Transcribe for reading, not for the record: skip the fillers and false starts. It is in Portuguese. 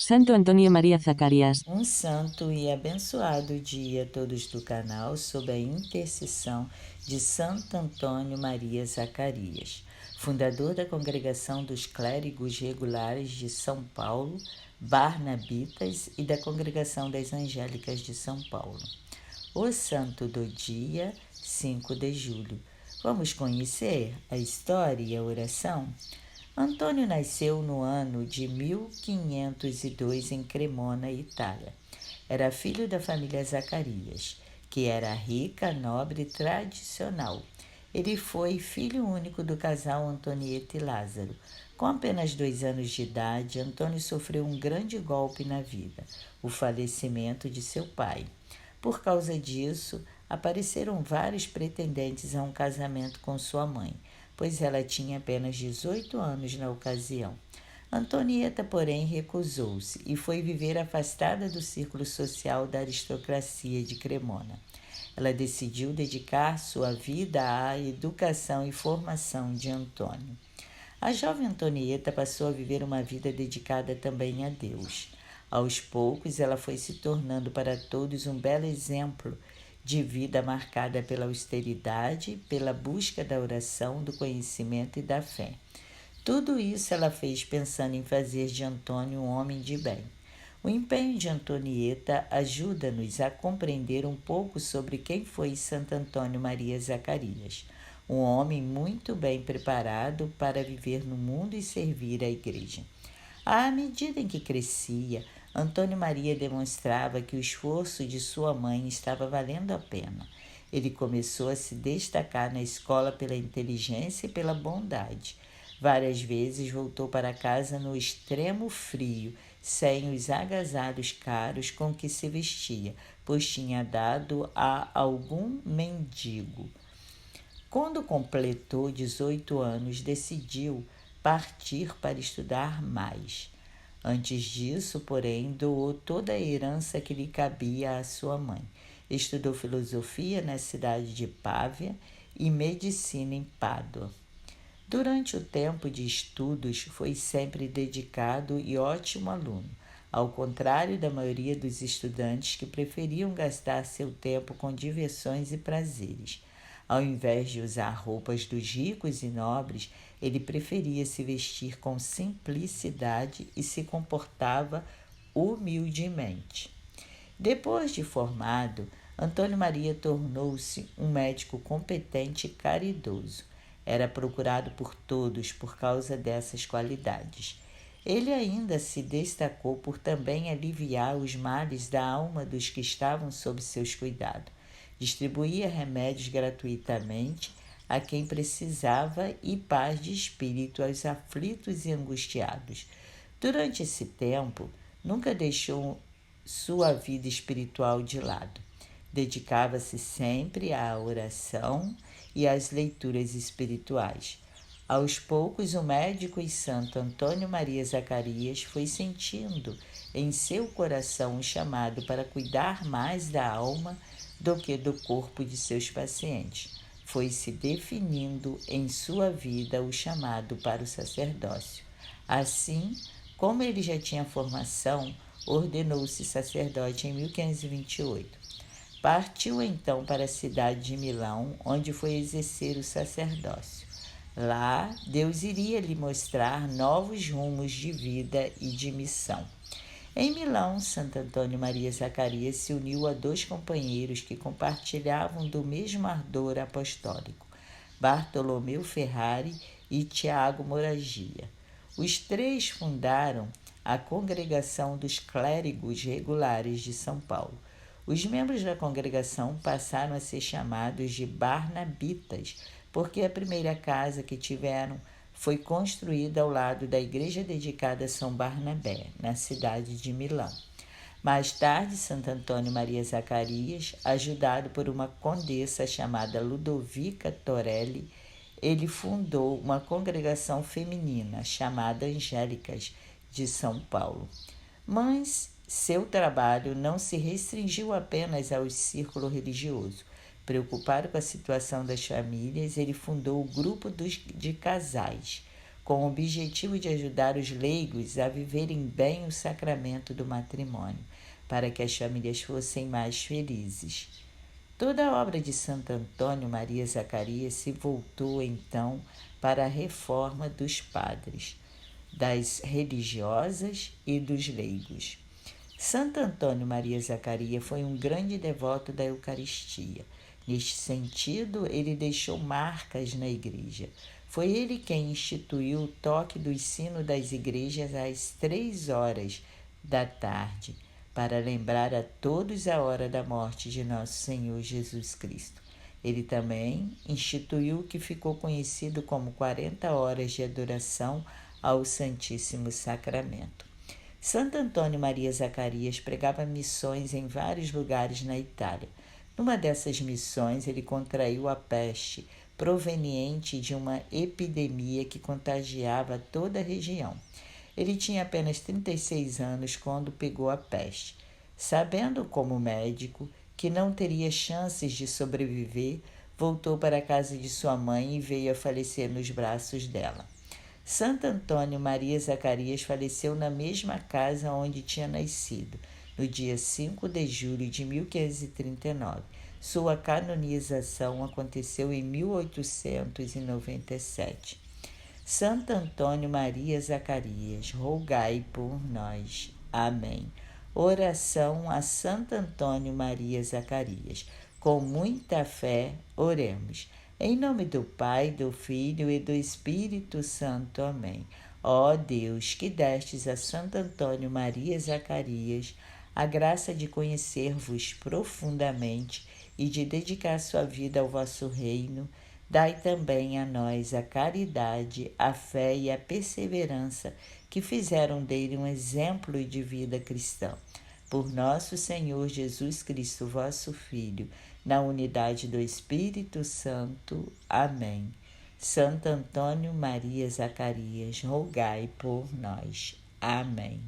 Santo Antônio Maria Zacarias. Um santo e abençoado dia a todos do canal sob a intercessão de Santo Antônio Maria Zacarias, fundador da Congregação dos Clérigos Regulares de São Paulo, Barnabitas e da Congregação das Angélicas de São Paulo. O santo do dia, 5 de julho. Vamos conhecer a história e a oração? Antônio nasceu no ano de 1502 em Cremona, Itália. Era filho da família Zacarias, que era rica, nobre e tradicional. Ele foi filho único do casal Antonieta e Lázaro. Com apenas 2 anos de idade, Antônio sofreu um grande golpe na vida, o falecimento de seu pai. Por causa disso, apareceram vários pretendentes a um casamento com sua mãe, pois ela tinha apenas 18 anos na ocasião. Antonieta, porém, recusou-se e foi viver afastada do círculo social da aristocracia de Cremona. Ela decidiu dedicar sua vida à educação e formação de Antônio. A jovem Antonieta passou a viver uma vida dedicada também a Deus. Aos poucos, ela foi se tornando para todos um belo exemplo de vida marcada pela austeridade, pela busca da oração, do conhecimento e da fé. Tudo isso ela fez pensando em fazer de Antônio um homem de bem. O empenho de Antonieta ajuda-nos a compreender um pouco sobre quem foi Santo Antônio Maria Zacarias, um homem muito bem preparado para viver no mundo e servir a Igreja. À medida em que crescia, Antônio Maria demonstrava que o esforço de sua mãe estava valendo a pena. Ele começou a se destacar na escola pela inteligência e pela bondade. Várias vezes voltou para casa no extremo frio, sem os agasalhos caros com que se vestia, pois tinha dado a algum mendigo. Quando completou 18 anos, decidiu partir para estudar mais. Antes disso, porém, doou toda a herança que lhe cabia à sua mãe. Estudou filosofia na cidade de Pávia e medicina em Pádua. Durante o tempo de estudos, foi sempre dedicado e ótimo aluno, ao contrário da maioria dos estudantes que preferiam gastar seu tempo com diversões e prazeres. Ao invés de usar roupas dos ricos e nobres, ele preferia se vestir com simplicidade e se comportava humildemente. Depois de formado, Antônio Maria tornou-se um médico competente e caridoso. Era procurado por todos por causa dessas qualidades. Ele ainda se destacou por também aliviar os males da alma dos que estavam sob seus cuidados. Distribuía remédios gratuitamente a quem precisava e paz de espírito aos aflitos e angustiados. Durante esse tempo, nunca deixou sua vida espiritual de lado. Dedicava-se sempre à oração e às leituras espirituais. Aos poucos, o médico e santo Antônio Maria Zacarias foi sentindo em seu coração o chamado para cuidar mais da alma do que do corpo de seus pacientes. Foi se definindo em sua vida o chamado para o sacerdócio. Assim, como ele já tinha formação, ordenou-se sacerdote em 1528. Partiu então para a cidade de Milão, onde foi exercer o sacerdócio. Lá, Deus iria lhe mostrar novos rumos de vida e de missão. Em Milão, Santo Antônio Maria Zacarias se uniu a 2 companheiros que compartilhavam do mesmo ardor apostólico, Bartolomeu Ferrari e Tiago Moragia. Os 3 fundaram a Congregação dos Clérigos Regulares de São Paulo. Os membros da congregação passaram a ser chamados de Barnabitas, porque a primeira casa que tiveram foi construída ao lado da igreja dedicada a São Barnabé, na cidade de Milão. Mais tarde, Santo Antônio Maria Zacarias, ajudado por uma condessa chamada Ludovica Torelli, ele fundou uma congregação feminina chamada Angélicas de São Paulo. Mas seu trabalho não se restringiu apenas ao círculo religioso. Preocupado com a situação das famílias, ele fundou o grupo de casais, com o objetivo de ajudar os leigos a viverem bem o sacramento do matrimônio, para que as famílias fossem mais felizes. Toda a obra de Santo Antônio Maria Zacarias se voltou, então, para a reforma dos padres, das religiosas e dos leigos. Santo Antônio Maria Zacarias foi um grande devoto da Eucaristia. Neste sentido, ele deixou marcas na igreja. Foi ele quem instituiu o toque do sino das igrejas às 3 horas da tarde, para lembrar a todos a hora da morte de nosso Senhor Jesus Cristo. Ele também instituiu o que ficou conhecido como 40 horas de adoração ao Santíssimo Sacramento. Santo Antônio Maria Zacarias pregava missões em vários lugares na Itália. Numa dessas missões, ele contraiu a peste, proveniente de uma epidemia que contagiava toda a região. Ele tinha apenas 36 anos quando pegou a peste. Sabendo, como médico, que não teria chances de sobreviver, voltou para a casa de sua mãe e veio a falecer nos braços dela. Santo Antônio Maria Zacarias faleceu na mesma casa onde tinha nascido, no dia 5 de julho de 1539. Sua canonização aconteceu em 1897. Santo Antônio Maria Zacarias, rogai por nós. Amém. Oração a Santo Antônio Maria Zacarias. Com muita fé, oremos. Em nome do Pai, do Filho e do Espírito Santo. Amém. Ó Deus, que destes a Santo Antônio Maria Zacarias a graça de conhecer-vos profundamente e de dedicar sua vida ao vosso reino, dai também a nós a caridade, a fé e a perseverança que fizeram dele um exemplo de vida cristã. Por nosso Senhor Jesus Cristo, vosso Filho, na unidade do Espírito Santo. Amém. Santo Antônio Maria Zacarias, rogai por nós. Amém.